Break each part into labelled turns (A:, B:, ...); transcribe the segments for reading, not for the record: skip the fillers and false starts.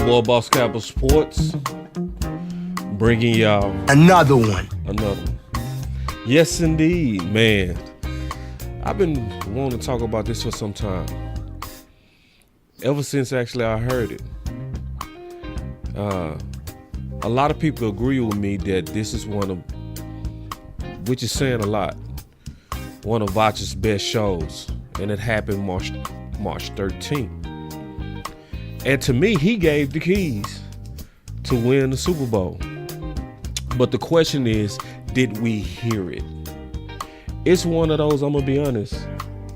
A: your boy Boss Cowboy Sports, bringing y'all
B: another one.
A: Yes, indeed, man. I've been wanting to talk about this for some time. Ever since actually I heard it. A lot of people agree with me that this is one of, which is saying a lot, one of Voch's best shows, and it happened March 13th. And to me, he gave the keys to win the Super Bowl. But the question is, did we hear it? It's one of those, I'm gonna be honest,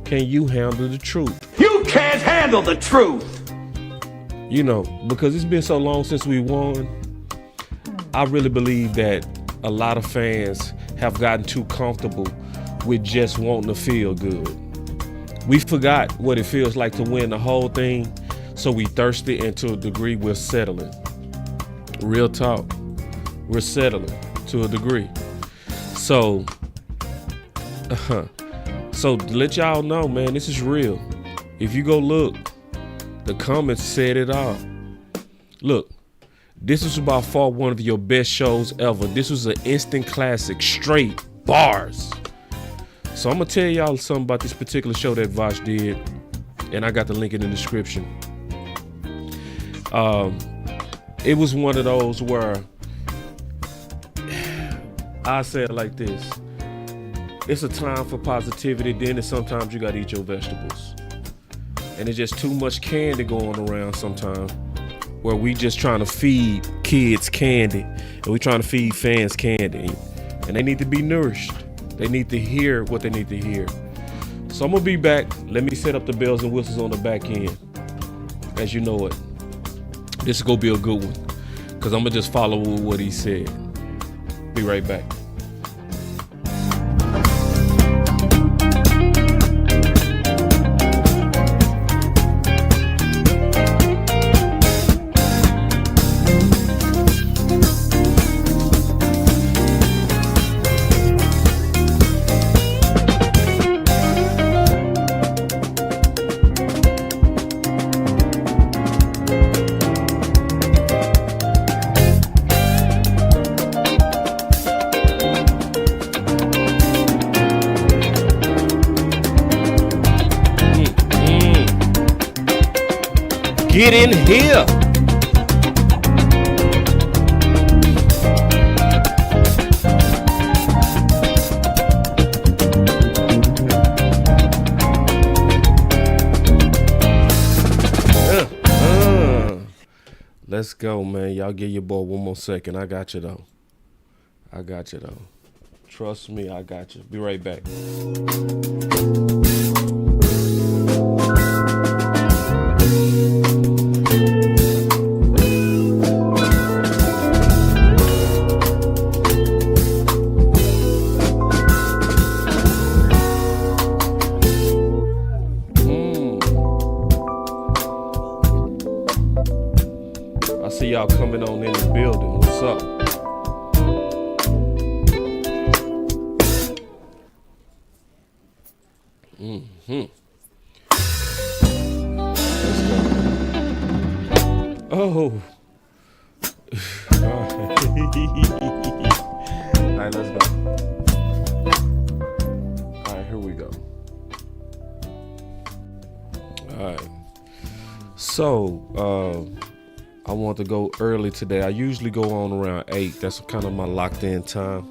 A: can you handle the truth?
B: You can't handle the truth.
A: You know, because it's been so long since we won, I really believe that a lot of fans have gotten too comfortable with just wanting to feel good. We forgot what it feels like to win the whole thing, so we thirsty, and to a degree we're settling. Real talk, we're settling to a degree. So to let y'all know, man, this is real. If you go look, the comments said it all. Look, this was by far one of your best shows ever. This was an instant classic, straight bars. So I'm gonna tell y'all something about this particular show that Voch did, and I got the link in the description. It was one of those where I say it like this: it's a time for positivity, then sometimes you gotta eat your vegetables. And it's just too much candy going around sometimes, where we just trying to feed kids candy, and we trying to feed fans candy, and they need to be nourished. They need to hear what they need to hear. So I'm gonna be back. Let me set up the bells and whistles on the back end. As you know it, this is gonna be a good one, because I'm gonna just follow what he said. Be right back. Get in here. Let's go, man. Y'all give your boy one more second. I got you, though. Trust me, I got you. Be right back. I see y'all coming on in the building. What's up? Let's go. Oh. All right, let's go. All right, here we go. All right. So, I want to go early today. I usually go on around 8. That's kind of my locked in time.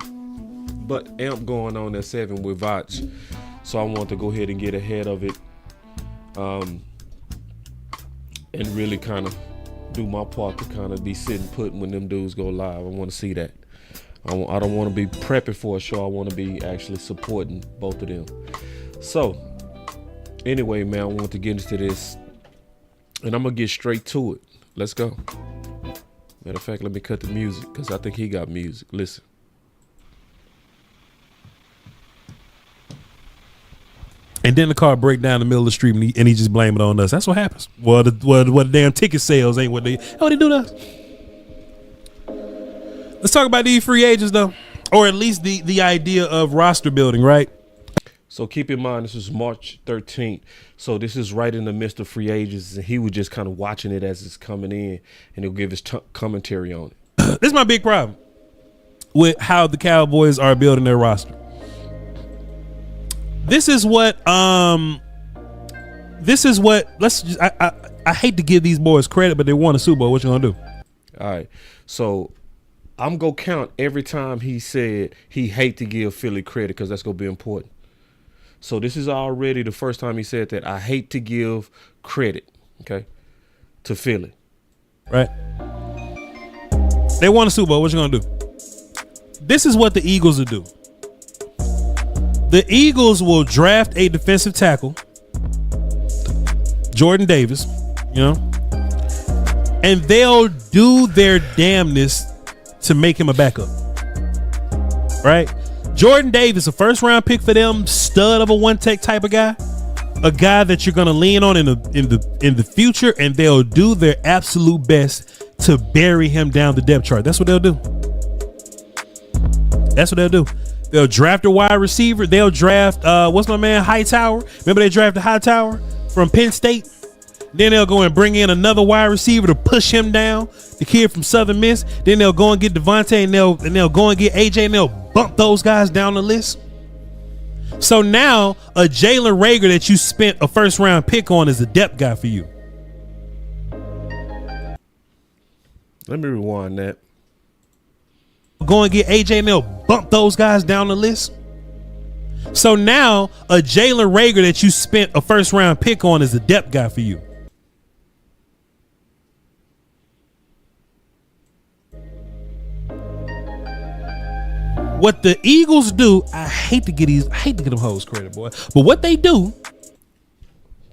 A: But amp going on at 7 with Voch. So I want to go ahead and get ahead of it. And really kind of do my part to kind of be sitting put when them dudes go live. I want to see that. I don't want to be prepping for a show. I want to be actually supporting both of them. So anyway, man, I want to get into this. And I'm going to get straight to it. Let's go. Matter of fact, let me cut the music, because I think he got music. Listen.
C: And then the car break down the middle of the street, and he just blame it on us. That's what happens. Well, the damn ticket sales ain't what they do to us. Let's talk about these free agents, though, or at least the idea of roster building, right?
A: So keep in mind, this was March 13th. So this is right in the midst of free agents, and he was just kind of watching it as it's coming in, and he'll give his commentary on it.
C: This is my big problem with how the Cowboys are building their roster. This is what I hate to give these boys credit, but they won a Super Bowl. What you gonna do?
A: All right. So I'm going to count every time he said he hate to give Philly credit, because that's going to be important. So this is already the first time he said that. I hate to give credit, okay, to Philly.
C: Right. They won a Super Bowl. What you going to do? This is what the Eagles will do. The Eagles will draft a defensive tackle, Jordan Davis, and they'll do their damnness to make him a backup. Right? Jordan Davis, a first-round pick for them, stud of a one-tech type of guy, a guy that you're gonna lean on in the future, and they'll do their absolute best to bury him down the depth chart. That's what they'll do. That's what they'll do. They'll draft a wide receiver. They'll draft what's my man Hightower? Remember they drafted Hightower from Penn State? Then they'll go and bring in another wide receiver to push him down, the kid from Southern Miss. Then they'll go and get Devontae, and they'll go and get AJ, and they'll bump those guys down the list. So now a Jalen Reagor that you spent a first round pick on is a depth guy for you.
A: Let me rewind that.
C: Go and get AJ, and they'll bump those guys down the list. So now a Jalen Reagor that you spent a first round pick on is a depth guy for you. What the Eagles do, I hate to get them hoes credit, boy. But what they do,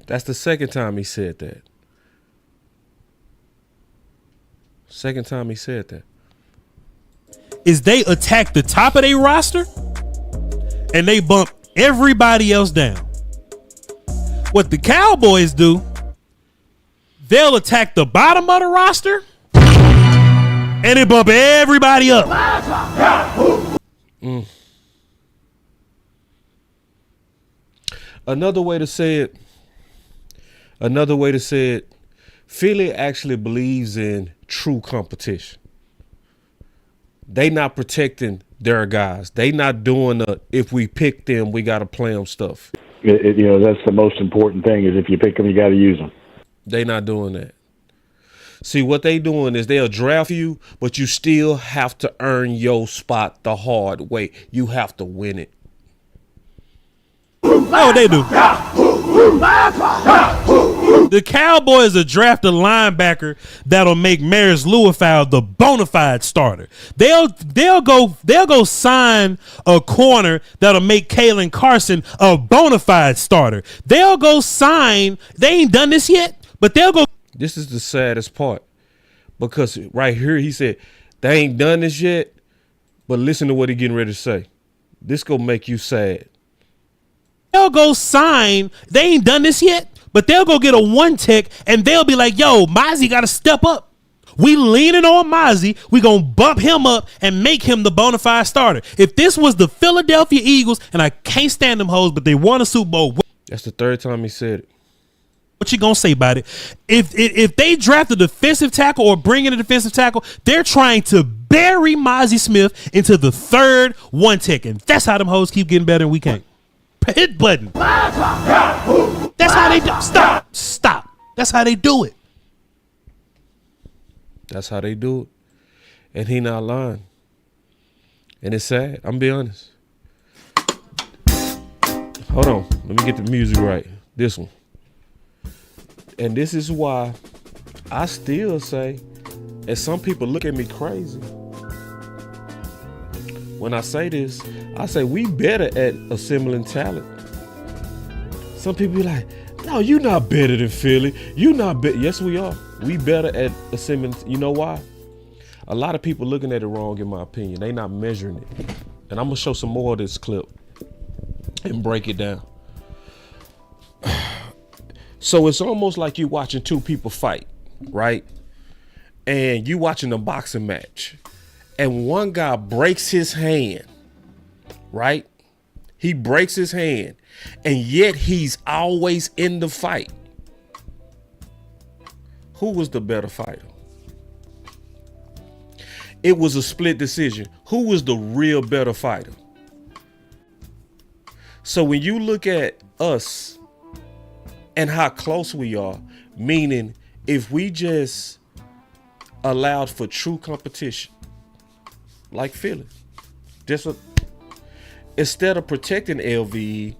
A: that's the second time he said that. Second time he said that.
C: Is they attack the top of their roster and they bump everybody else down. What the Cowboys do, they'll attack the bottom of the roster and they bump everybody up.
A: Another way to say it, Philly actually believes in true competition. They not protecting their guys. They not doing the if we pick them, we got to play them stuff.
D: That's the most important thing, is if you pick them, you got to use them.
A: They not doing that. See, what they doing is they'll draft you, but you still have to earn your spot the hard way. You have to win it.
C: Oh, they do. The Cowboys will draft a linebacker that'll make Maris Lewifau the bona fide starter. They'll go sign a corner that'll make Kalen Carson a bona fide starter. They'll go sign. They ain't done this yet, but they'll go.
A: This is the saddest part, because right here he said they ain't done this yet, but listen to what he getting ready to say. This gonna make you sad.
C: They'll go sign. They ain't done this yet, but they'll go get a one tech and they'll be like, yo, Mozzie got to step up. We leaning on Mozzie. We going to bump him up and make him the bona fide starter. If this was the Philadelphia Eagles, and I can't stand them hoes, but they won a Super Bowl.
A: That's the third time he said it.
C: What you going to say about it? If they draft a defensive tackle or bring in a defensive tackle, they're trying to bury Mozzie Smith into the third one tech. And that's how them hoes keep getting better and we can't. Hit button. That's how they do. Stop. That's how they do it.
A: That's how they do it. And he not lying. And it's sad. I'm be honest. Hold on. Let me get the music right. This one. And this is why I still say, and some people look at me crazy when I say this, I say we better at assembling talent. Some people be like, no, you not better than Philly. You not better. Yes, we are. We better at assembling. You know why? A lot of people looking at it wrong, in my opinion. They not measuring it. And I'm going to show some more of this clip and break it down. So it's almost like you watching two people fight, right? And you watching a boxing match. And one guy breaks his hand, right? He breaks his hand. And yet he's always in the fight. Who was the better fighter? It was a split decision. Who was the real better fighter? So when you look at us and how close we are, meaning if we just allowed for true competition, like Philly, instead of protecting LVE,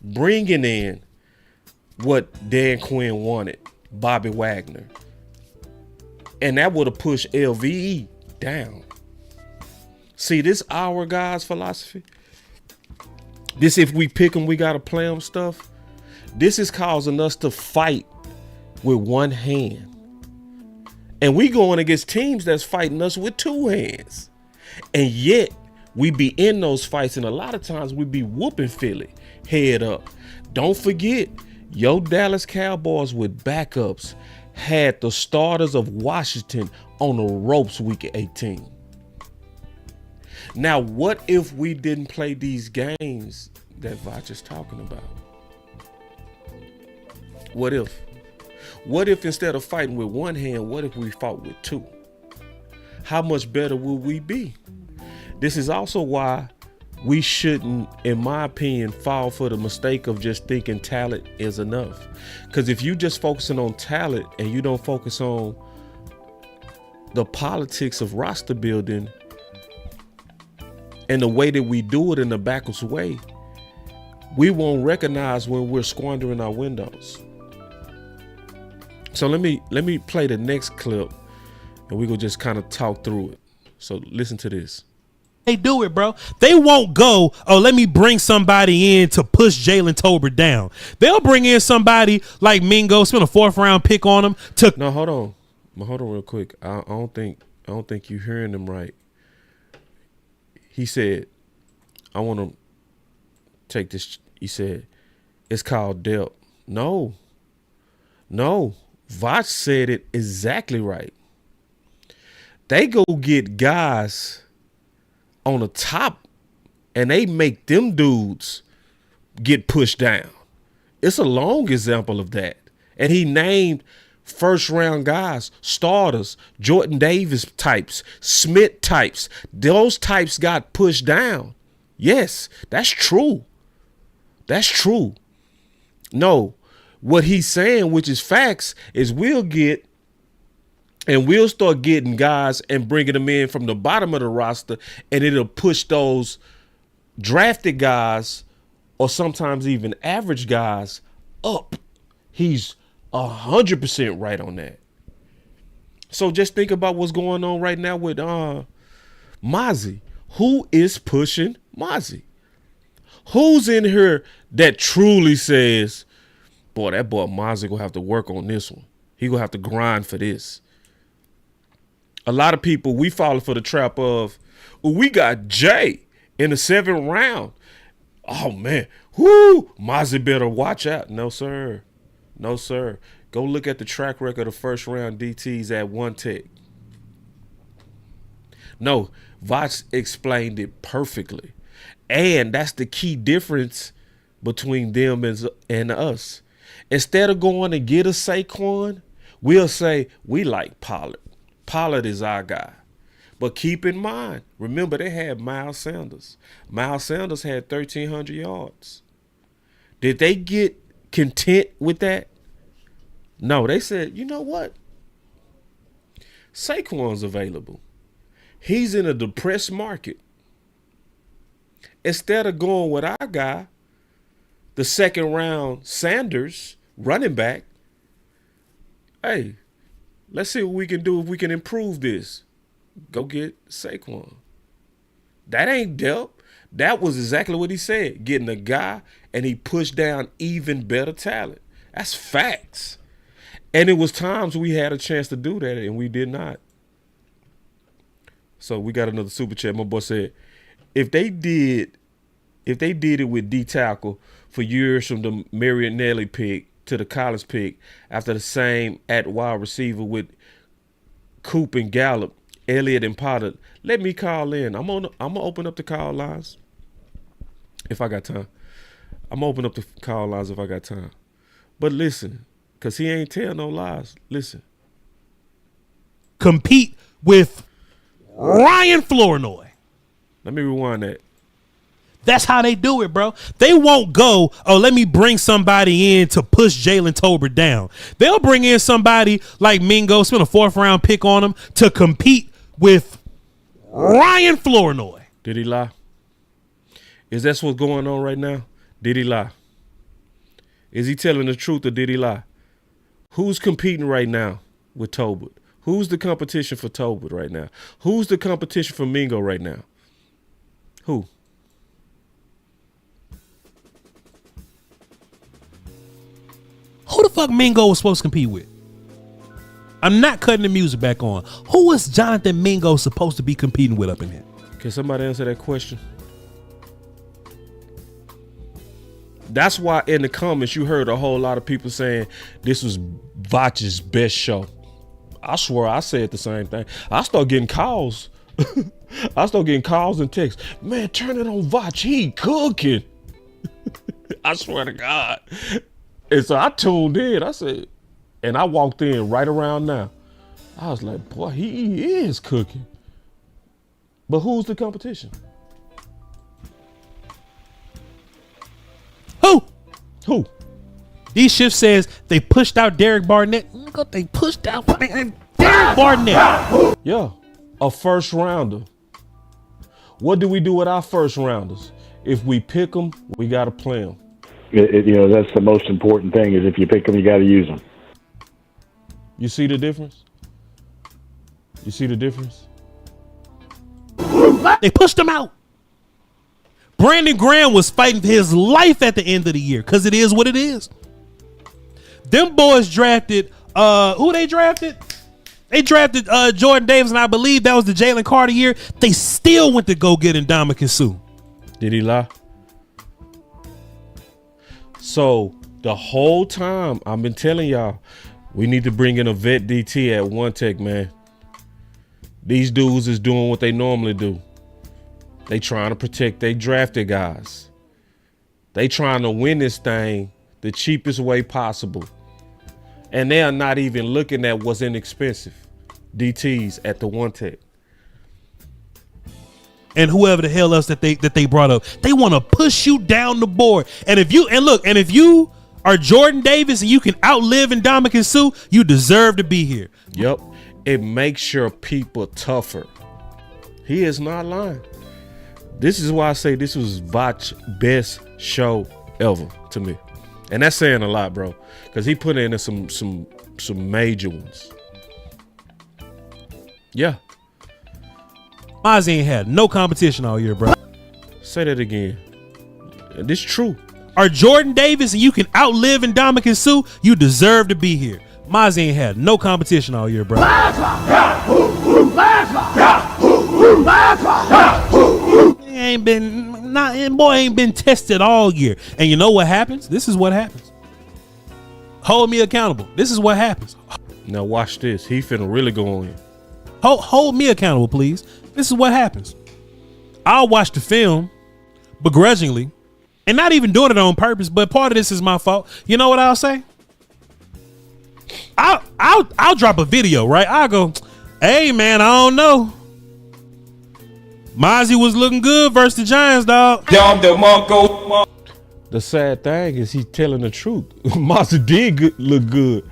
A: bringing in what Dan Quinn wanted, Bobby Wagner, and that would have pushed LVE down. See, this our guys' philosophy. This, if we pick them, we gotta play them stuff. This is causing us to fight with one hand, and we going against teams that's fighting us with two hands, and yet we be in those fights, and a lot of times we be whooping Philly head up. Don't forget, your Dallas Cowboys with backups had the starters of Washington on the ropes week 18. Now, what if we didn't play these games that Voch is talking about? What if? What if instead of fighting with one hand, what if we fought with two? How much better would we be? This is also why we shouldn't, in my opinion, fall for the mistake of just thinking talent is enough. Because if you just focusing on talent and you don't focus on the politics of roster building and the way that we do it in the backwards way, we won't recognize when we're squandering our windows. So let me play the next clip and we're gonna just kind of talk through it. So listen to this.
C: They do it, bro. They won't go, oh, let me bring somebody in to push Jalen Tolbert down. They'll bring in somebody like Mingo, spend a 4th round pick on him.
A: No, hold on real quick. I don't think you're hearing them right. He said, I want to take this. He said, it's called depth. No. Voch said it exactly right. They go get guys on the top and they make them dudes get pushed down. It's a long example of that. And he named 1st round guys, starters, Jordan Davis types, Smith types. Those types got pushed down. Yes, that's true. That's true. No, what he's saying, which is facts, is we'll start getting guys and bringing them in from the bottom of the roster, and it'll push those drafted guys or sometimes even average guys up. He's 100% right on that. So just think about what's going on right now with Mozzie. Who is pushing Mozzie? Who's in here that truly says, boy, that boy Mozzie gonna have to work on this one. He gonna have to grind for this. A lot of people, we fall for the trap of, well, we got Jay in the 7th round. Oh, man. Whoo, Mozzie better watch out. No, sir. No, sir. Go look at the track record of 1st round DTs at One Tech. No, Voch explained it perfectly. And that's the key difference between them and us. Instead of going to get a Saquon, we'll say we like Pollard. Pollard is our guy. But keep in mind, remember they had Miles Sanders. Miles Sanders had 1,300 yards. Did they get content with that? No, they said, you know what? Saquon's available. He's in a depressed market. Instead of going with our guy, the 2nd round Sanders, running back, hey, let's see what we can do if we can improve this. Go get Saquon. That ain't depth. That was exactly what he said. Getting a guy and he pushed down even better talent. That's facts. And it was times we had a chance to do that and we did not. So we got another super chat. My boy said, if they did it with D tackle for years from the Marinelli pick to the Collins pick after the same at wide receiver with Coop and Gallup, Elliott and Potter, let me call in. I'm gonna open up the call lines if I got time. I'm open up the call lines if I got time. But listen, because he ain't tell no lies. Listen.
C: Compete with Ryan Flournoy.
A: Let me rewind that.
C: That's how they do it, bro. They won't go, oh, let me bring somebody in to push Jalen Tolbert down. They'll bring in somebody like Mingo, spend a 4th round pick on him to compete with Ryan Flournoy.
A: Did he lie? Is that what's going on right now? Did he lie? Is he telling the truth or did he lie? Who's competing right now with Tolbert? Who's the competition for Tolbert right now? Who's the competition for Mingo right now? Who?
C: Who the fuck Mingo was supposed to compete with? I'm not cutting the music back on. Who was Jonathan Mingo supposed to be competing with up in here?
A: Can somebody answer that question? That's why in the comments you heard a whole lot of people saying this was Voch's best show. I swear I said the same thing. I start getting calls. I start getting calls and texts. Man, turn it on Voch. He cooking. I swear to God. And so I tuned in. I said, and I walked in right around now. I was like, boy, he is cooking. But who's the competition? Who?
C: These shifts says they pushed out Derek Barnett. They pushed out Derek Barnett.
A: Yeah, a first rounder. What do we do with our first rounders? If we pick them, we got to play them.
D: That's the most important thing is if you pick them, you got to use them.
A: You see the difference? You see the difference?
C: They pushed him out. Brandon Graham was fighting for his life at the end of the year because it is what it is. Them boys drafted, who they drafted? They drafted Jordan Davis, and I believe that was the Jalen Carter year. They still went to go get Ndamukong Suh.
A: Did he lie? So the whole time I've been telling y'all, we need to bring in a vet DT at One Tech, man. These dudes is doing what they normally do. They trying to protect their drafted guys. They trying to win this thing the cheapest way possible. And they are not even looking at what's inexpensive. DTs at the One Tech.
C: And whoever the hell else that they brought up, they want to push you down the board. And if you are Jordan Davis and you can outlive Ndamukong Suh, you deserve to be here.
A: Yep. It makes your people tougher. He is not lying. This is why I say this was Voch's best show ever to me. And that's saying a lot, bro. Because he put in some major ones. Yeah.
C: Mozzie ain't had no competition all year, bro.
A: Say that again. And this true.
C: Are Jordan Davis and you can outlive Ndamukong Suh, you deserve to be here. Mozzie ain't had no competition all year, bro. Boy ain't been tested all year. And you know what happens? This is what happens. Hold me accountable. This is what happens.
A: Now watch this. He finna really go in.
C: Hold me accountable, please. This is what happens. I'll watch the film begrudgingly and not even doing it on purpose, but part of this is my fault. You know what I'll say? I'll drop a video, right? I'll go, hey man, I don't know. Mozzie was looking good versus the Giants, dog.
A: The sad thing is he's telling the truth. Mozzie did look good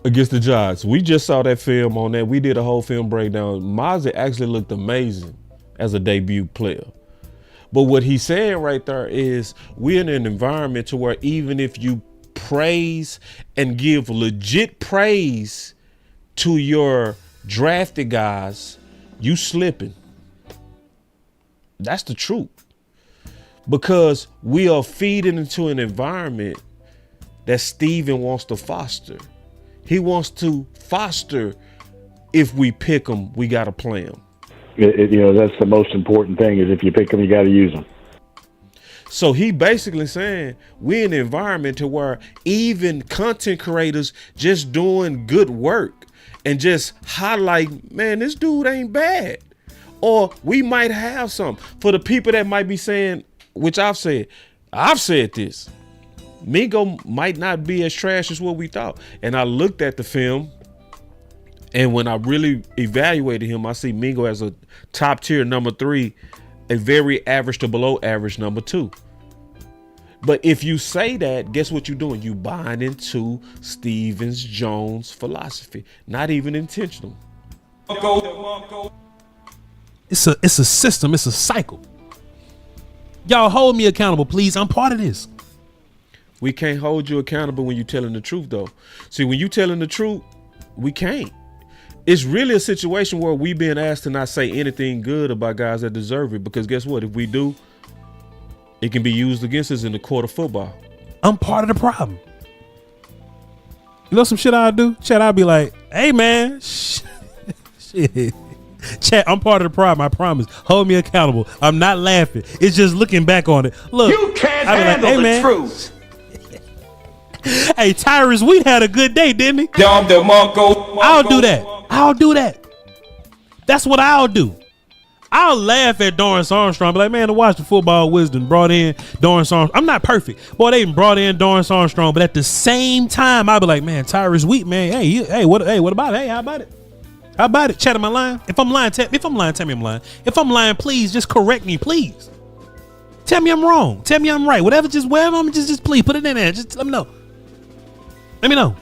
A: against the Giants. We just saw that film on that. We did a whole film breakdown. Mozzie actually looked amazing as a debut player. But what he's saying right there is we're in an environment to where even if you praise and give legit praise to your drafted guys, you slipping. That's the truth. Because we are feeding into an environment that Steven wants to foster. He wants to foster, if we pick them, we got to play them.
D: That's the most important thing is if you pick them, you got to use them.
A: So he basically saying we're in an environment to where even content creators just doing good work and just highlight, man, this dude ain't bad. Or we might have some. For the people that might be saying, which I've said, I've said this. Mingo might not be as trash as what we thought. And I looked at the film, and when I really evaluated him, I see Mingo as a top tier number 3, a very average to below average number 2. But if you say that, guess what you're doing? You buying into Stevens Jones philosophy, not even intentional.
C: It's a system. It's a cycle. Y'all hold me accountable, please. I'm part of this.
A: We can't hold you accountable when you're telling the truth, though. See, when you telling the truth, we can't. It's really a situation where we being asked to not say anything good about guys that deserve it, because guess what? If we do, it can be used against us in the court of football.
C: I'm part of the problem. You know some shit I'll do? Chat, I'll be like, hey, man. Shit. Chat, I'm part of the problem. I promise. Hold me accountable. I'm not laughing. It's just looking back on it. Look,
B: You can't
C: I be
B: handle
C: like, hey,
B: the
C: man.
B: truth.
C: Hey, Tyrus Wheat had a good day, didn't he? I'll do that. I'll do that. That's what I'll do. I'll laugh at Dorrance Armstrong. Be like, man, to watch the football wisdom brought in Dorrance Armstrong. I'm not perfect. Boy, they brought in Dorrance Armstrong. But at the same time, I'll be like, man, Tyrus Wheat, man. Hey, what about it? Hey, how about it? How about it? Chat, am I lying? If I'm lying, tell me I'm lying. If I'm lying, please just correct me, please. Tell me I'm wrong. Tell me I'm right. Whatever I'm just please put it in there. Just let me know. Let me know.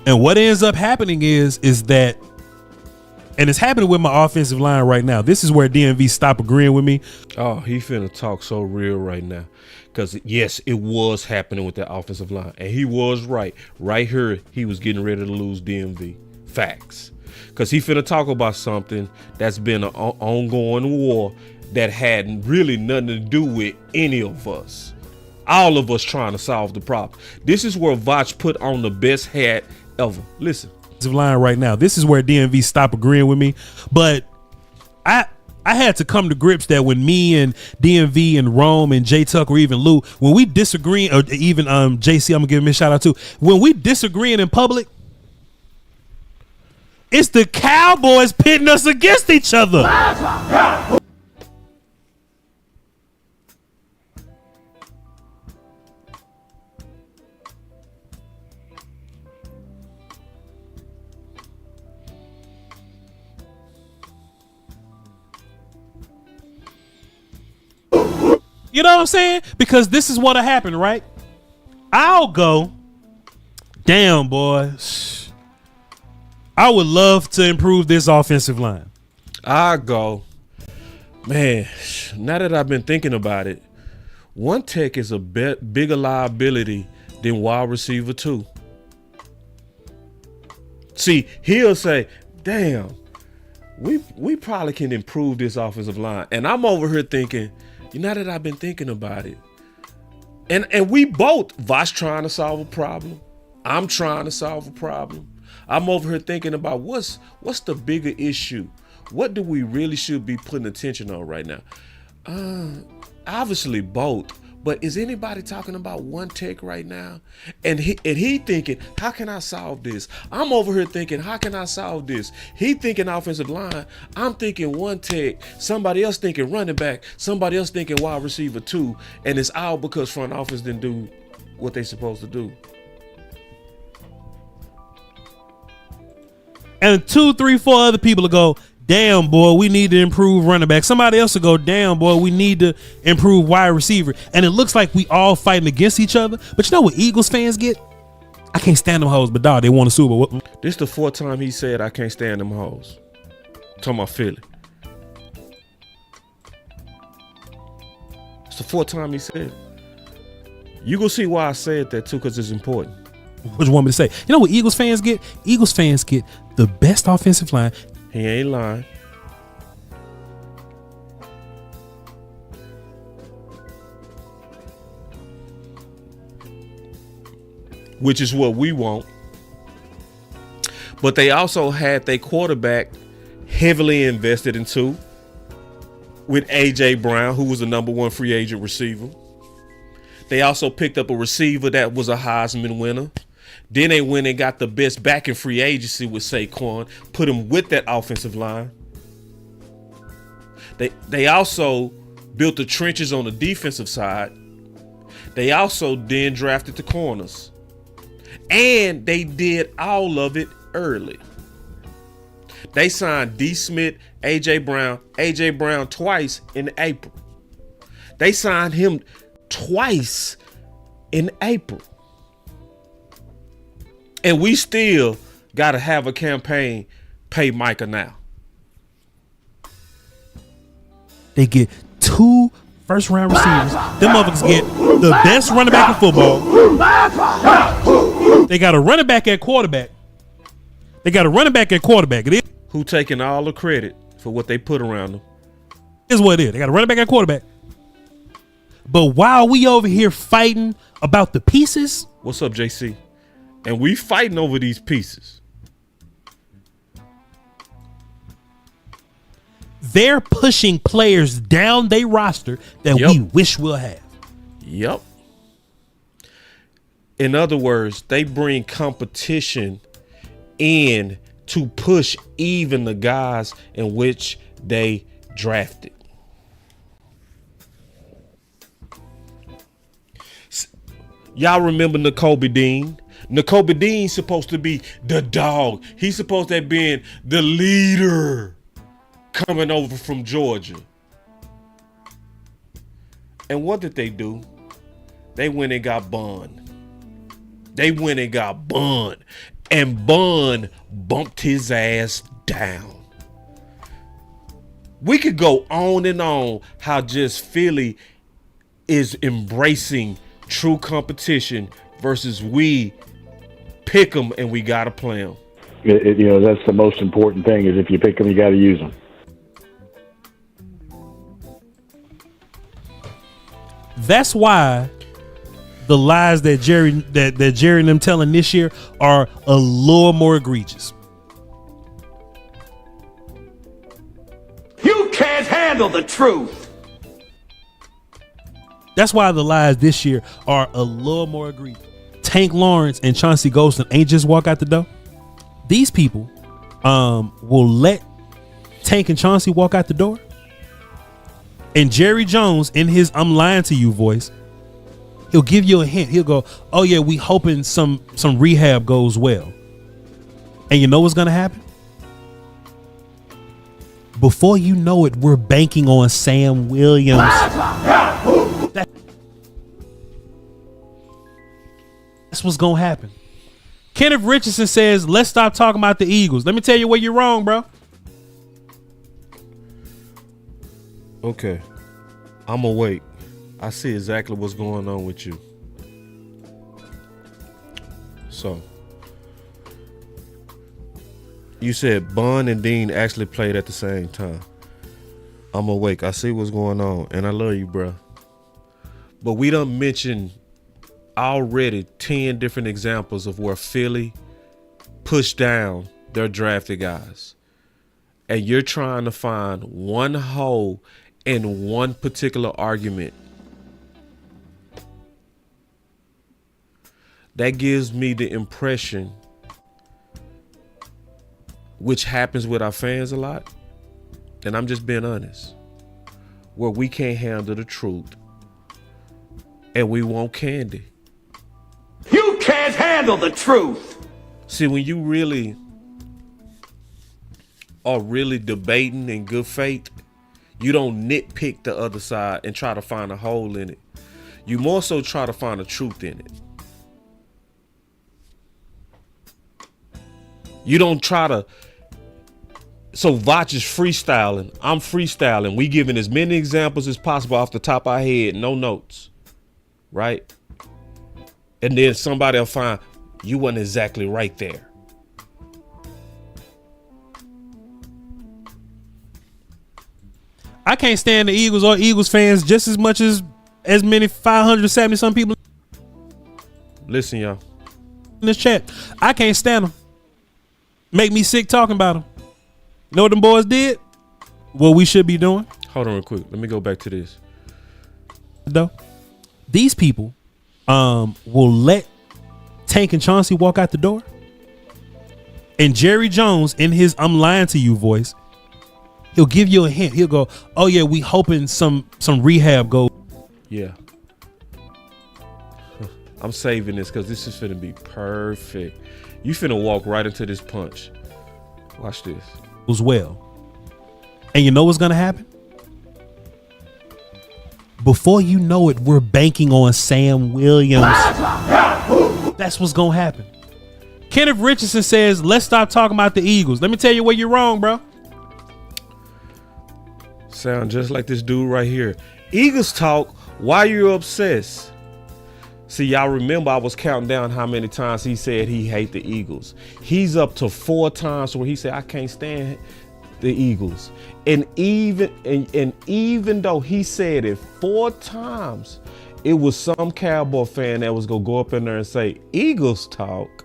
C: And what ends up happening is that, and it's happening with my offensive line right now. This is where DMV stop agreeing with me.
A: Oh, he finna talk so real right now. Because, yes, it was happening with that offensive line. And he was right. Right here, he was getting ready to lose DMV. Facts. Because he finna talk about something that's been an ongoing war that had really nothing to do with any of us. All of us trying to solve the problem. This is where Voch put on the best hat ever. Listen.
C: Line right now. This is where DMV stop agreeing with me. But I had to come to grips that when me and DMV and Rome and J Tuck or even Lou, when we disagree, or even JC, I'm gonna give him a shout out too. When we disagreeing in public, it's the Cowboys pitting us against each other. You know what I'm saying? Because this is what'll happen, right? I'll go, damn, boy. I would love to improve this offensive line.
A: I go, man, now that I've been thinking about it, one tech is a bigger liability than wide receiver 2. See, he'll say, damn, we probably can improve this offensive line. And I'm over here thinking, now that I've been thinking about it, and we both, Voch trying to solve a problem, I'm trying to solve a problem. I'm over here thinking about what's the bigger issue? What do we really should be putting attention on right now? Obviously both, but is anybody talking about one tech right now? And he thinking, how can I solve this? I'm over here thinking, how can I solve this? He thinking offensive line. I'm thinking one tech. Somebody else thinking running back. Somebody else thinking wide receiver 2. And it's all because front office didn't do what they supposed to do.
C: And 2, 3, 4 other people will go, damn, boy, we need to improve running back. Somebody else will go, damn, boy, we need to improve wide receiver. And it looks like we all fighting against each other. But you know what Eagles fans get? I can't stand them hoes, but dog, they want a Super Bowl.
A: This the 4th time he said, I can't stand them hoes. Talking about Philly. It's the 4th time he said it. You gonna see why I said that too, because it's important.
C: What you want me to say? You know what Eagles fans get? Eagles fans get the best offensive line.
A: He ain't lying. Which is what we want. But they also had their quarterback heavily invested into with A.J. Brown, who was the #1 free agent receiver. They also picked up a receiver that was a Heisman winner. Then they went and got the best back in free agency with Saquon, put him with that offensive line. They also built the trenches on the defensive side. They also then drafted the corners. And they did all of it early. They signed D. Smith, A.J. Brown twice in April. They signed him twice in April. And we still got to have a campaign, pay Micah now.
C: They get 2 first-round receivers. Them motherfuckers get the best running back in football. They got a running back at quarterback. It is
A: Who taking all the credit for what they put around them.
C: what it is. They got a running back at quarterback. But while we over here fighting about the pieces,
A: What's up, JC? And we fighting over these pieces.
C: they're pushing players down their roster that we wish we'll have.
A: Yep. In other words, they bring competition in to push even the guys in which they drafted. Y'all remember Nakobe Dean? Nakobe Dean's supposed to be the dog. He's supposed to have been the leader coming over from Georgia. And what did they do? They went and got Bun. And Bun bumped his ass down. We could go on and on how just Philly is embracing true competition versus we pick them and we got to play them.
D: That's the most important thing is if you pick them, you got to use them.
C: That's why the lies that Jerry and them telling this year are a little more egregious.
B: You can't handle the truth.
C: That's why the lies this year are a little more egregious. Tank Lawrence and Chauncey Golston ain't just walk out the door. These people will let Tank and Chauncey walk out the door. And Jerry Jones, in his "I'm lying to you" voice, he'll give you a hint. He'll go, "Oh yeah, we hoping some rehab goes well." And you know what's gonna happen? Before you know it, we're banking on Sam Williams. That's what's gonna happen. Kenneth Richardson says, "Let's stop talking about the Eagles." Let me tell you where you're wrong, bro.
A: Okay, I'm awake. I see exactly what's going on with you. So, you said Bun and Dean actually played at the same time. I'm awake. I see what's going on, and I love you, bro. But we done mentioned already 10 different examples of where Philly pushed down their drafted guys. And you're trying to find one hole in one particular argument. That gives me the impression, which happens with our fans a lot, and I'm just being honest, where we can't handle the truth and we want candy.
B: You can't handle the truth.
A: See, when you really are debating in good faith, you don't nitpick the other side and try to find a hole in it. You more so try to find a truth in it. You don't try to. So Voch is freestyling. I'm freestyling. We giving as many examples as possible off the top of our head, no notes, right? And then somebody will find you wasn't exactly right there.
C: I can't stand the Eagles or Eagles fans just as much as many 570 some people
A: Listen, y'all.
C: in this chat. I can't stand them. Make me sick talking about them. Know what them boys did? What we should be doing.
A: Hold on real quick. Let me go back to this.
C: Though these people will let Tank and Chauncey walk out the door. And Jerry Jones, in his "I'm lying to you" voice, He'll give you a hint. He'll go, "Oh yeah, we hoping some rehab go."
A: Yeah. I'm saving this because this is finna be perfect. You finna walk right into this punch. Watch this.
C: As well. And you know what's gonna happen? Before you know it, we're banking on Sam Williams. That's what's gonna happen. Kenneth Richardson says, let's stop talking about the Eagles. Let me tell you where you're wrong, bro.
A: Sound just like this dude right here. Eagles talk, why you obsessed? See, y'all remember I was counting down how many times he said he hate the Eagles. He's up to 4 times where he said, I can't stand the Eagles. And even though he said it 4 times, it was some Cowboy fan that was gonna go up in there and say, Eagles talk.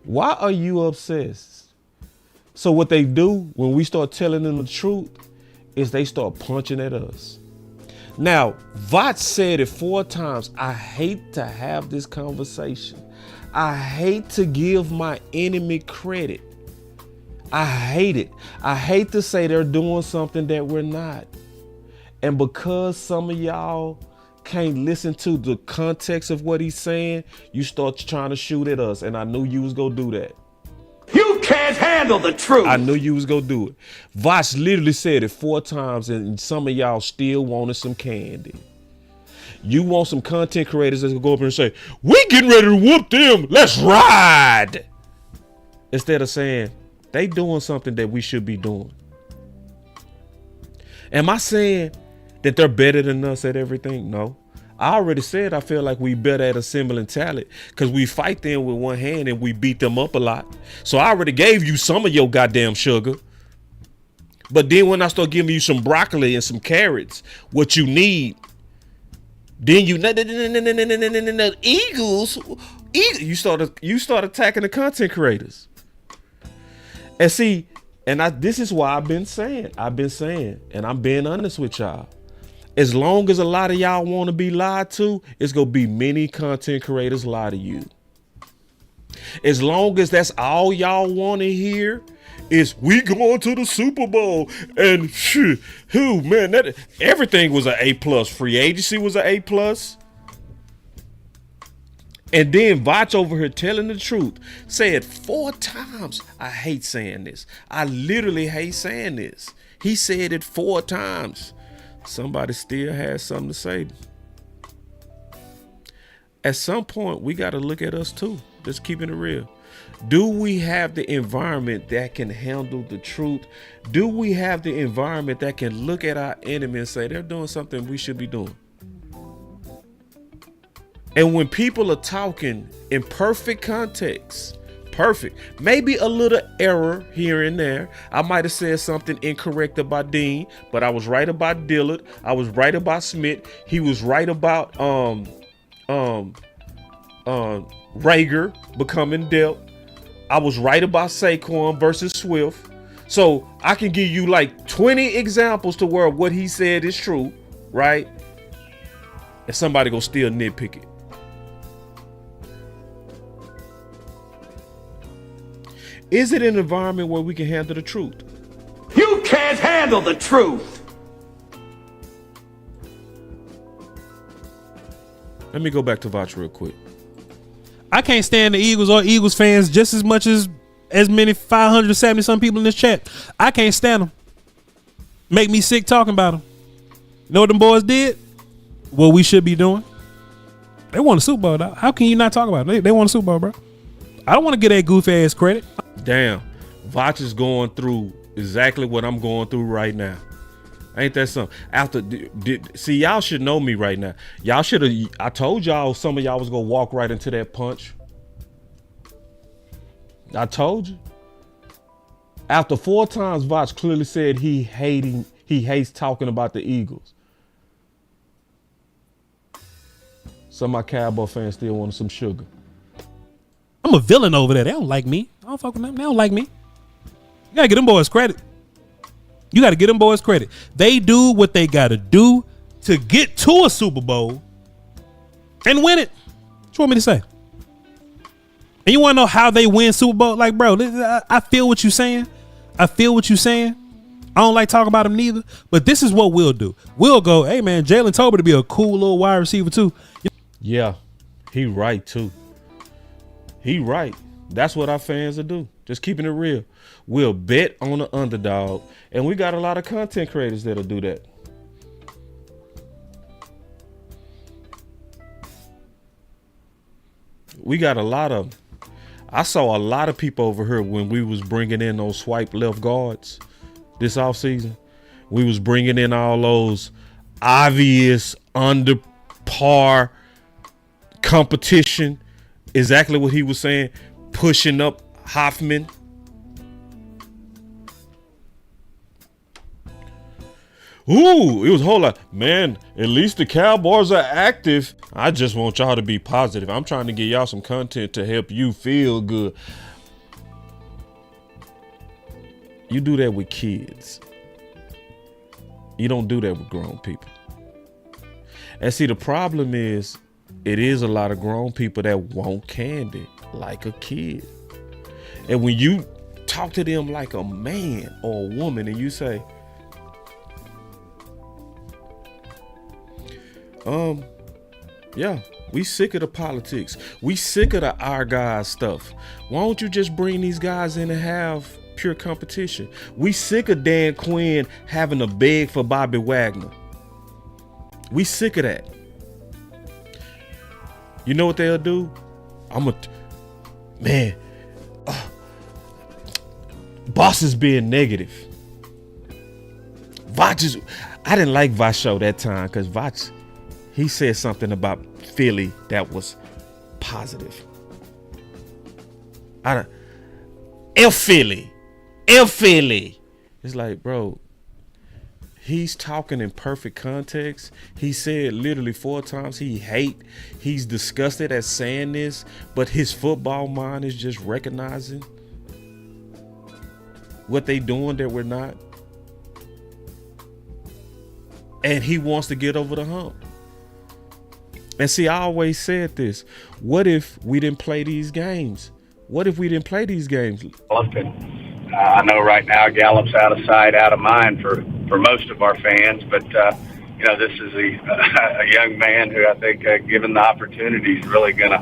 A: Why are you obsessed? So what they do when we start telling them the truth is they start punching at us. Now, Voch said it 4 times. I hate to have this conversation. I hate to give my enemy credit. I hate it. I hate to say they're doing something that we're not. And because some of y'all can't listen to the context of what he's saying, you start trying to shoot at us. And I knew you was gonna do that.
B: You can't handle the truth.
A: I knew you was gonna do it. Voch literally said it 4 times, and some of y'all still wanted some candy. You want some content creators that can go up and say, we getting ready to whoop them. Let's ride. Instead of saying, they doing something that we should be doing. Am I saying that they're better than us at everything? No. I already said I feel like we better at assembling talent because we fight them with one hand and we beat them up a lot. So I already gave you some of your goddamn sugar. But then when I start giving you some broccoli and some carrots, what you need, then you Eagles, you start attacking the content creators. And see, and this is why I've been saying, and I'm being honest with y'all. As long as a lot of y'all want to be lied to, it's going to be many content creators lie to you. As long as that's all y'all want to hear is we going to the Super Bowl and man, everything was an A+. Free agency was an A+. And then Voch over here telling the truth said 4 times. I hate saying this. I literally hate saying this. He said it 4 times. Somebody still has something to say. At some point, we got to look at us too. Just keeping it real. Do we have the environment that can handle the truth? Do we have the environment that can look at our enemy and say they're doing something we should be doing? And when people are talking in perfect context, maybe a little error here and there. I might have said something incorrect about Dean, but I was right about Dillard. I was right about Smith. He was right about Rager becoming dealt. I was right about Saquon versus Swift. So I can give you like 20 examples to where what he said is true, right? And somebody go still nitpick it. Is it an environment where we can handle the truth?
B: You can't handle the truth.
A: Let me go back to Voch real quick.
C: I can't stand the Eagles or Eagles fans just as much as many 570 some people in this chat. I can't stand them. Make me sick talking about them. You know what them boys did? What we should be doing? They won a Super Bowl. Dog. How can you not talk about it? They won a Super Bowl, bro. I don't want to get that goofy ass credit.
A: Damn, Voch is going through exactly what I'm going through right now. Ain't that something? See, y'all should know me right now. Y'all should have. I told y'all some of y'all was gonna walk right into that punch. I told you. After 4 times, Voch clearly said he hates talking about the Eagles. Some of my Cowboy fans still want some sugar.
C: I'm a villain over there. They don't like me. I don't fuck with them. They don't like me. You gotta get them boys credit. They do what they gotta do to get to a Super Bowl and win it. What you want me to say? And you wanna know how they win Super Bowl? Like, bro, I feel what you're saying. I don't like talking about him neither. But this is what we'll do. We'll go, hey man, Jalen told me to be a cool little wide receiver too.
A: Yeah, he right too. He right. That's what our fans will do. Just keeping it real. We'll bet on the underdog, and we got a lot of content creators that'll do that. We got a lot of them. I saw a lot of people over here when we was bringing in those swipe left guards this offseason. We was bringing in all those obvious under par competition. Exactly what he was saying. Pushing up Hoffman. Ooh, it was a whole lot. Man, at least the Cowboys are active. I just want y'all to be positive. I'm trying to get y'all some content to help you feel good. You do that with kids. You don't do that with grown people. And see, the problem is, it is a lot of grown people that want candy like a kid. And when you talk to them like a man or a woman and you say, yeah, we sick of the politics. We sick of the our guys stuff. Why don't you just bring these guys in and have pure competition? We sick of Dan Quinn having to beg for Bobby Wagner. We sick of that. You know what they'll do? Boss is being negative. Voch is, I didn't like Voch show that time because Voch, he said something about Philly that was positive. El Philly. It's like, bro, he's talking in perfect context. He said literally 4 times he's disgusted at saying this, but his football mind is just recognizing what they doing that we're not. And he wants to get over the hump. And see, I always said this. What if we didn't play these games? I
E: know right now Gallup's out of sight, out of mind for most of our fans, but this is a young man who I think, given the opportunity, is really going to,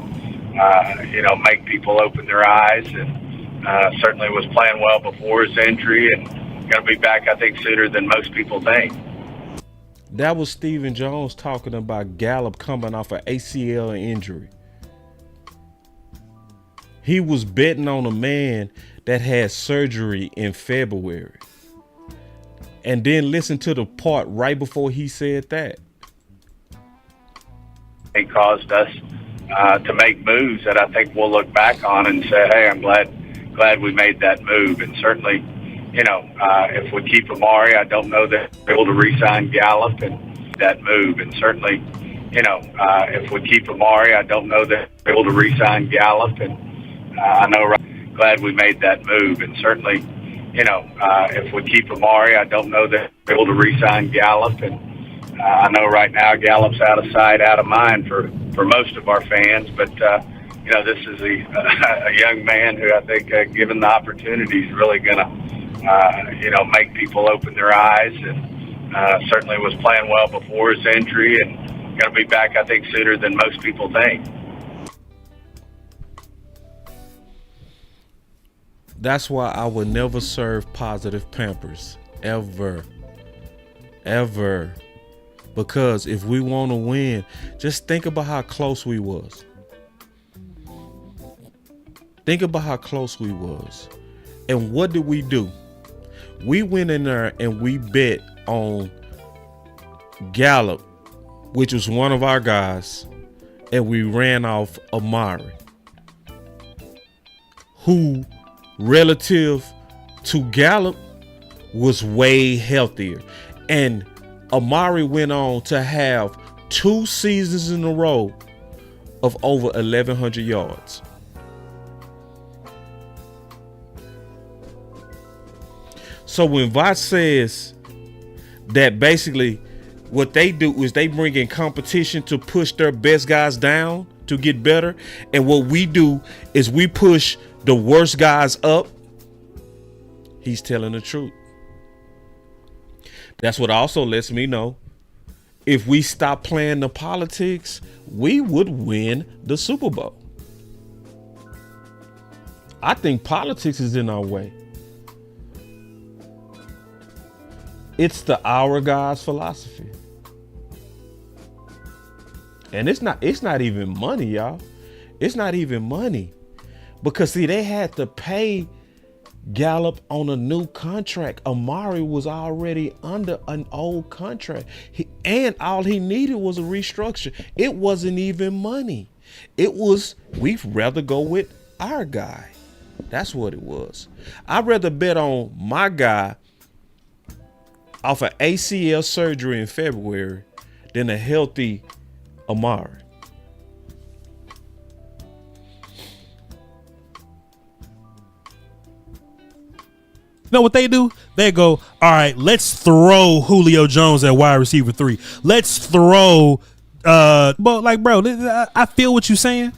E: make people open their eyes, and certainly was playing well before his injury, and going to be back, I think, sooner than most people think.
A: That was Stephen Jones talking about Gallup coming off an ACL injury. He was betting on a man that had surgery in February. And then listen to the part right before he said that.
E: It caused us to make moves that I think we'll look back on and say, hey, I'm glad we made that move. And certainly, if we keep Amari, I don't know that we're able to re-sign Gallup and that move. And certainly, if we keep Amari, I don't know that we're able to re-sign Gallup. And I know, glad we made that move. And certainly, if we keep Amari, I don't know that we're able to re-sign Gallup. And I know right now Gallup's out of sight, out of mind for most of our fans. But, this is a young man who I think, given the opportunity, is really going to, make people open their eyes, and certainly was playing well before his injury, and going to be back, I think, sooner than most people think.
A: That's why I would never serve positive Pampers. Ever. Because if we want to win, just think about how close we was. And what did we do? We went in there and we bet on Gallup, which was one of our guys, and we ran off Amari, who relative to Gallup was way healthier. And Amari went on to have 2 seasons in a row of over 1,100 yards. So when Voch says that basically what they do is they bring in competition to push their best guys down to get better, and what we do is we push the worst guys up, he's telling the truth. That's what also lets me know if we stop playing the politics, we would win the Super Bowl. I think politics is in our way. It's the our God's philosophy. And it's not even money, y'all. It's not even money. Because see, they had to pay Gallup on a new contract. Amari was already under an old contract. And all he needed was a restructure. It wasn't even money. It was, we'd rather go with our guy. That's what it was. I'd rather bet on my guy off of ACL surgery in February than a healthy Amari.
C: You know what they do? They go, all right, let's throw Julio Jones at wide receiver 3. Let's throw, but like, bro, I feel what you're saying.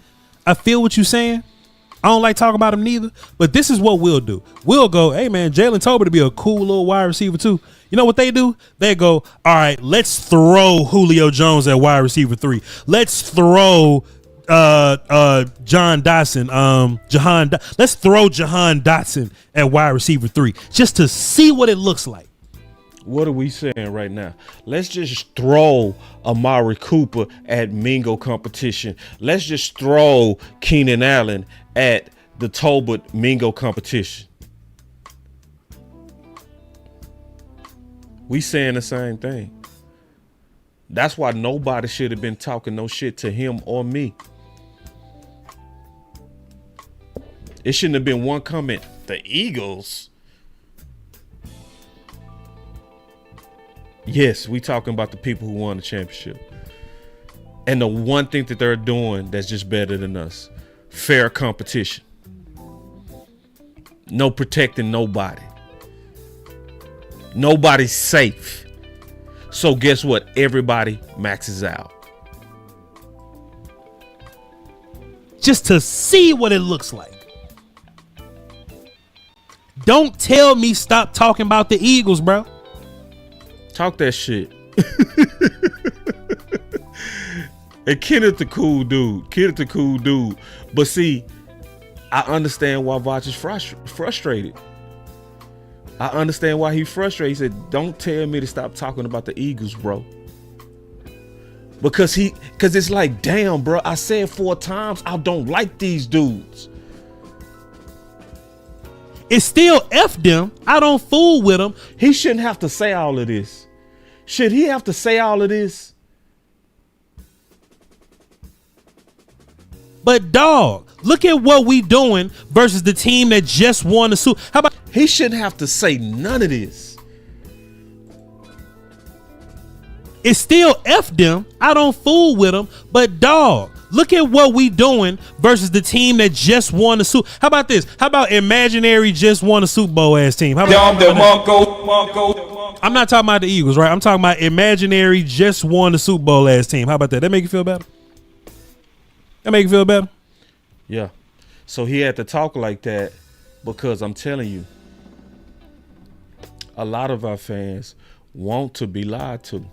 C: I don't like talking about him neither, but this is what we'll do. We'll go, hey man, Jalen Tolbert to be a cool little wide receiver too. You know what they do? They go, all right, let's throw Julio Jones at wide receiver 3. Let's throw Jahan Dotson. Let's throw Jahan Dotson at wide receiver 3 just to see what it looks like.
A: What are we saying right now? Let's just throw Amari Cooper at Mingo competition. Let's just throw Keenan Allen at the Tolbert Mingo competition. We saying the same thing. That's why nobody should have been talking no shit to him or me. It shouldn't have been one comment. The Eagles. Yes, we talking about the people who won the championship. And the one thing that they're doing that's just better than us. Fair competition. No protecting nobody. Nobody's safe. So guess what? Everybody maxes out.
C: Just to see what it looks like. Don't tell me stop talking about the Eagles, bro.
A: Talk that shit. And Kenneth the cool dude. But see, I understand why Voch is frustrated. I understand why he's frustrated. He said, don't tell me to stop talking about the Eagles, bro. Because it's like, damn, bro, I said 4 times I don't like these dudes.
C: It's still F them. I don't fool with them.
A: He shouldn't have to say all of this. Should he have to say all of this?
C: But dog, look at what we doing versus the team that just won the Super. How about
A: he shouldn't have to say none of this.
C: It's still F them. I don't fool with them. But dog, look at what we doing versus the team that just won the Super. How about this? How about imaginary just won a Super Bowl ass team? How about I'm not talking about the Eagles, right? I'm talking about imaginary just won the Super Bowl ass team. How about that? That make you feel better?
A: Yeah. So he had to talk like that because I'm telling you, a lot of our fans want to be lied to.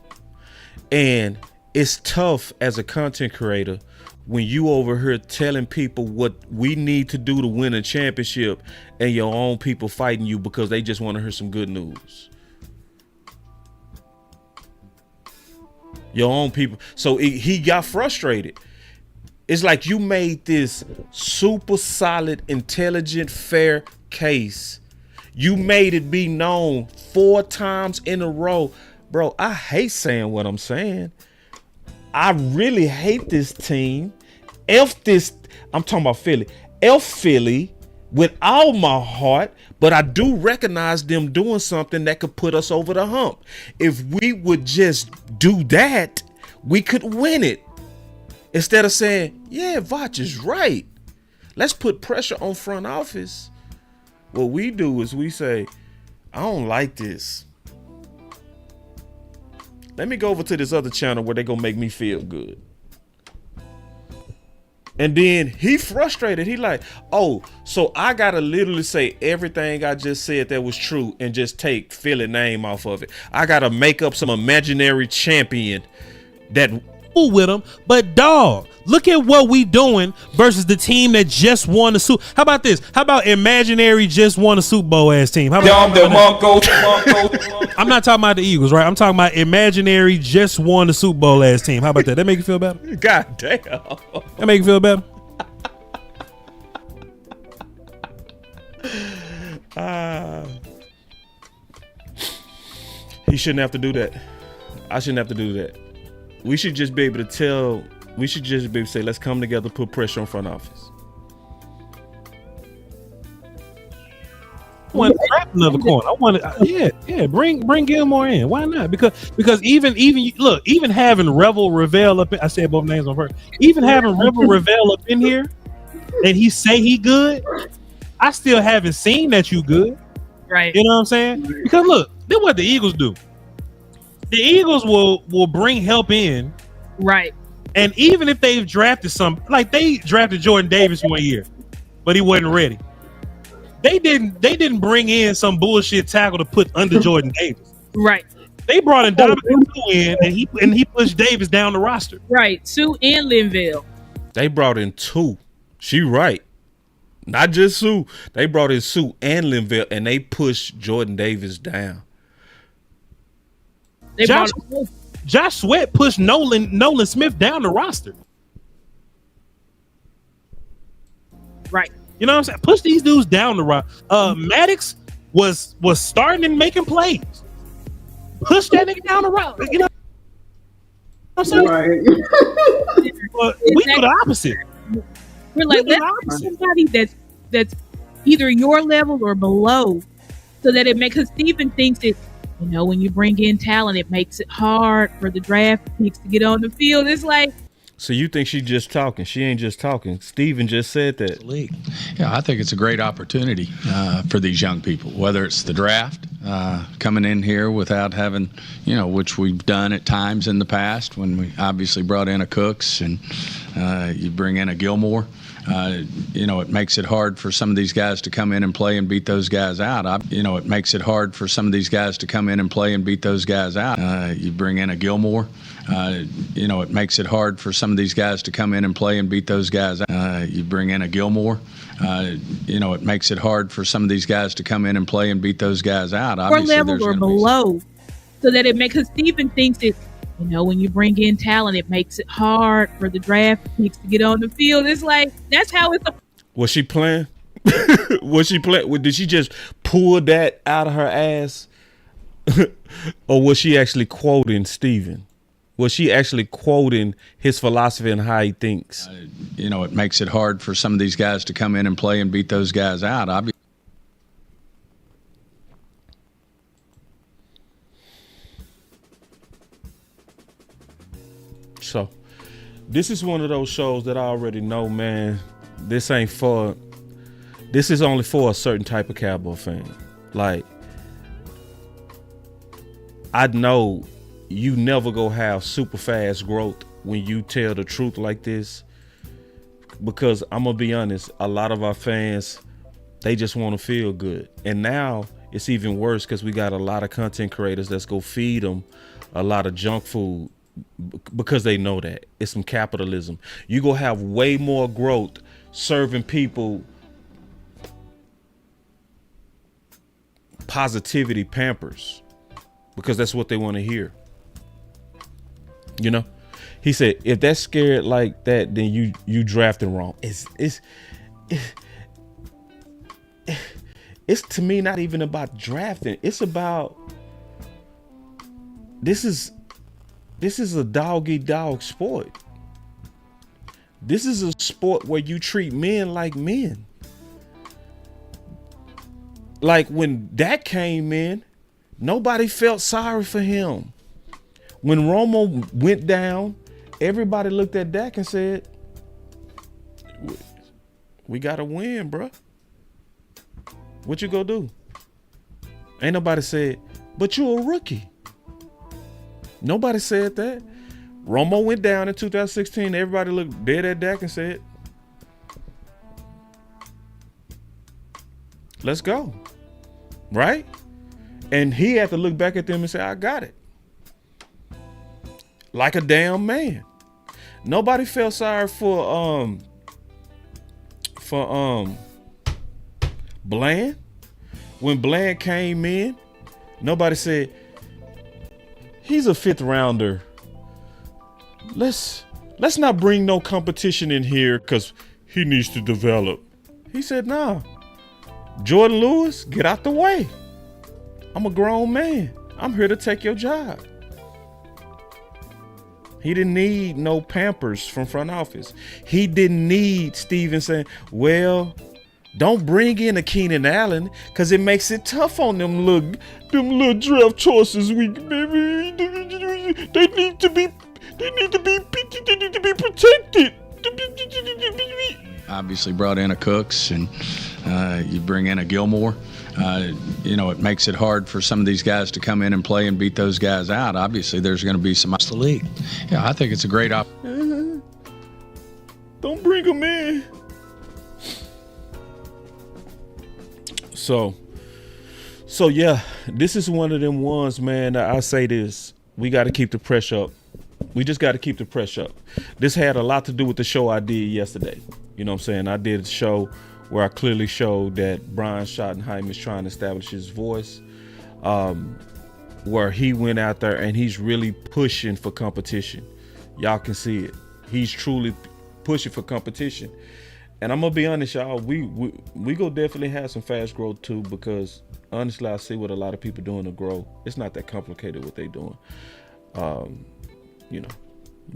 A: And it's tough as a content creator when you over here telling people what we need to do to win a championship and your own people fighting you because they just want to hear some good news. Your own people. So he got frustrated. It's like you made this super solid, intelligent, fair case. You made it be known 4 times in a row. Bro, I hate saying what I'm saying. I really hate this team. F this, I'm talking about Philly. F Philly with all my heart, but I do recognize them doing something that could put us over the hump. If we would just do that, we could win it. Instead of saying, yeah, Voch is right. Let's put pressure on front office. What we do is we say, I don't like this. Let me go over to this other channel where they're going to make me feel good. And then he frustrated. He like, oh, so I gotta literally say everything I just said that was true and just take Philly name off of it. I gotta make up some imaginary champion that
C: with him. But dog, look at what we doing versus the team that just won the Super. How about this? How about imaginary just won a Super Bowl ass team? How about I'm not talking about the Eagles, right? I'm talking about imaginary just won the Super Bowl ass team. How about that? That make you feel better?
A: God damn.
C: That make you feel better?
A: He shouldn't have to do that. I shouldn't have to do that. We should just be able to tell. We should just be able to say, let's come together, put pressure on front office.
C: I want to grab another corner. I want to, yeah. Bring Gilmore in. Why not? Because even look, even having Revel Ravel up. I said both names on first. Even having Revel Ravel up in here, and he say he good. I still haven't seen that you good.
F: Right.
C: You know what I'm saying? Because look, then what the Eagles do. The Eagles will bring help in,
F: right?
C: And even if they've drafted like they drafted Jordan Davis 1 year, but he wasn't ready. They didn't bring in some bullshit tackle to put under Jordan Davis,
F: right?
C: They brought in Dominic in, and he pushed Davis down the roster,
F: right? Sue and Linville.
A: They brought in two. She right, not just Sue. They brought in Sue and Linville, and they pushed Jordan Davis down.
C: Josh Sweat pushed Nolan Smith down the roster.
F: Right.
C: You know what I'm saying? Push these dudes down the roster. Maddox was starting and making plays. Push that nigga down the roster. You know what I'm saying?
G: Right.
C: But we do the opposite.
F: We're like, let's get somebody that's either your level or below, so that it makes. Because Stephen thinks it. You know, when you bring in talent, it makes it hard for the draft picks to get on the field. It's like.
A: So you think she's just talking? She ain't just talking. Steven just said that.
H: Yeah, I think it's a great opportunity for these young people, whether it's the draft, coming in here without having, which we've done at times in the past when we obviously brought in a Cooks and you bring in a Gilmore. It makes it hard for some of these guys to come in and play and beat those guys out. It makes it hard for some of these guys to come in and play and beat those guys out. You bring in a Gilmore. It makes it hard for some of these guys to come in and play and beat those guys out. You bring in a Gilmore. It makes it hard for some of these guys to come in and play and beat those guys out.
F: Or level or below, so that it makes. Because Stephen thinks it. You know, when you bring in talent, it makes it hard for the draft picks to get on the field. It's like, that's how it's.
A: Was she playing? Was she playing? Did she just pull that out of her ass? Or was she actually quoting Steven? Was she actually quoting his philosophy and how he thinks?
H: It makes it hard for some of these guys to come in and play and beat those guys out.
A: So, this is one of those shows that I already know, man. This is only for a certain type of Cowboy fan. Like, I know you never go have super fast growth when you tell the truth like this. Because I'm gonna be honest, a lot of our fans, they just want to feel good. And now it's even worse because we got a lot of content creators that's go feed them a lot of junk food. Because they know that it's some capitalism. You gonna have way more growth serving people positivity Pampers, because that's what they want to hear. He said, if that's scared like that, then you drafting wrong. It's to me not even about drafting. It's about this is a dog-eat-dog sport. This is a sport where you treat men like men. Like when Dak came in, nobody felt sorry for him. When Romo went down, everybody looked at Dak and said, we got to win, bro. What you gonna do? Ain't nobody said, but you a rookie. Nobody said that. Romo went down in 2016. Everybody looked dead at Dak and said, Let's go. Right? And he had to look back at them and say, I got it. Like a damn man. Nobody felt sorry for Bland. When Bland came in, nobody said, he's a fifth rounder. Let's not bring no competition in here because he needs to develop. He said, nah. Jordan Lewis, get out the way. I'm a grown man. I'm here to take your job. He didn't need no Pampers from front office. He didn't need Steven saying, well, don't bring in a Keenan Allen because it makes it tough on them little draft choices. They need to be protected.
H: Obviously brought in a Cooks and you bring in a Gilmore. It makes it hard for some of these guys to come in and play and beat those guys out. Obviously, there's going to be some the league. Yeah, I think it's a great
A: Don't bring them in. So yeah, this is one of them ones, man. I say this: we got to keep the pressure up. We just got to keep the pressure up. This had a lot to do with the show I did yesterday. You know what I'm saying? I did a show where I clearly showed that Brian Schottenheimer is trying to establish his voice, where he went out there and he's really pushing for competition. Y'all can see it. He's truly pushing for competition. And I'm gonna be honest, y'all, we go definitely have some fast growth too, because honestly, I see what a lot of people doing to grow. It's not that complicated what they doing.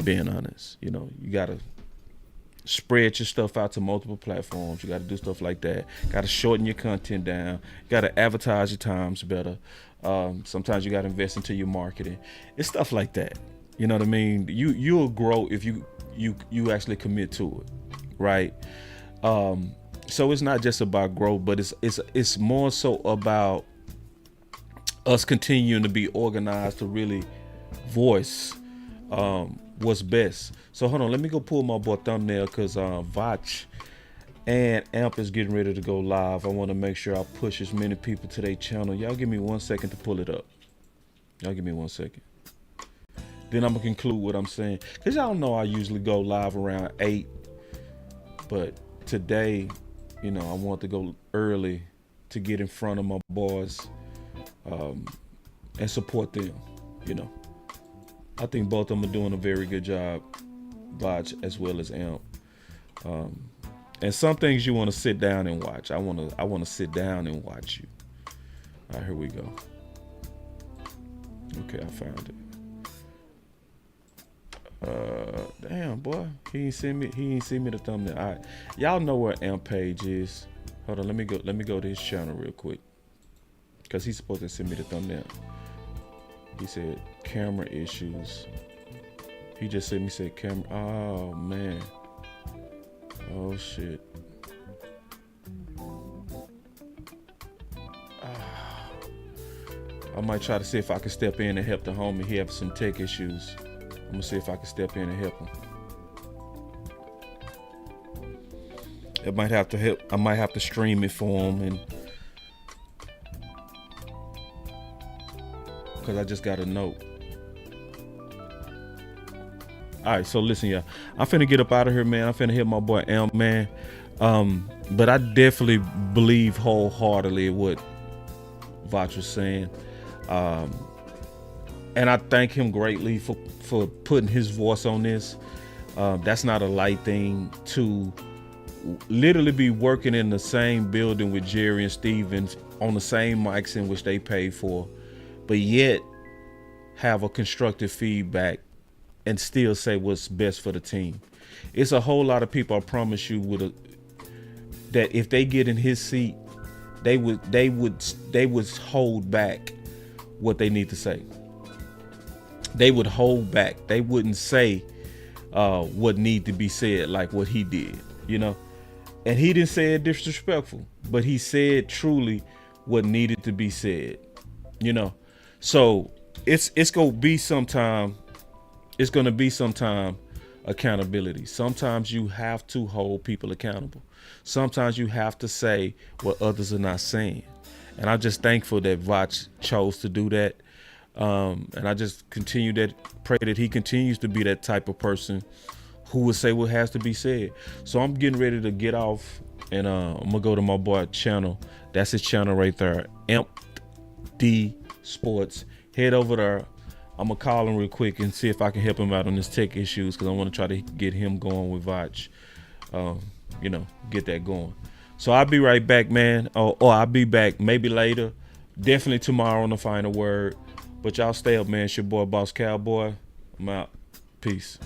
A: Being honest, you gotta spread your stuff out to multiple platforms. You got to do stuff like that. Got to shorten your content down. Got to advertise your times better. Sometimes you got to invest into your marketing. It's stuff like that. You know what I mean? You'll grow if you actually commit to it, right? So it's not just about growth, but it's more so about us continuing to be organized to really voice what's best. So hold on, let me go pull my boy thumbnail because Voch and Amp is getting ready to go live. I want to make sure I push as many people to their channel. Y'all give me 1 second to pull it up. Y'all give me 1 second. Then I'm gonna conclude what I'm saying, because y'all know I usually go live around 8, but today, I want to go early to get in front of my boys and support them. I think both of them are doing a very good job, Voch as well as Amp. And some things you want to sit down and watch. I want to sit down and watch you. All right, here we go. Okay, I found it. Damn, boy, he ain't send me the thumbnail. All right, y'all know where Amp page is. Hold on, let me go to his channel real quick, because he's supposed to send me the thumbnail. He said camera issues. He just said camera. Oh man. Oh shit. I might try to see if I can step in and help the homie. He has some tech issues. I'm gonna see if I can step in and help him. I might have to stream it for him, and because I just got a note. All right, so listen, y'all. I'm finna get up out of here, man. I'm finna hit my boy Amp, man. But I definitely believe wholeheartedly what Voch was saying. And I thank him greatly for putting his voice on this. That's not a light thing to literally be working in the same building with Jerry and Stevens on the same mics in which they paid for, but yet have a constructive feedback and still say what's best for the team. It's a whole lot of people, I promise you, that if they get in his seat, they would hold back what they need to say. They would hold back. They wouldn't say what need to be said like what he did, And he didn't say it disrespectful, but he said truly what needed to be said, So it's gonna be sometime. It's gonna be sometime accountability. Sometimes you have to hold people accountable. Sometimes you have to say what others are not saying. And I'm just thankful that Voch chose to do that. And I just pray that he continues to be that type of person who will say what has to be said. So I'm getting ready to get off, and I'm going to go to my boy channel. That's his channel right there, D Sports. Head over there. I'm going to call him real quick and see if I can help him out on his tech issues, because I want to try to get him going with Voch. Get that going. So I'll be right back, man. Or I'll be back maybe later. Definitely tomorrow on the final word. But y'all stay up, man. It's your boy, Boss Cowboy. I'm out. Peace.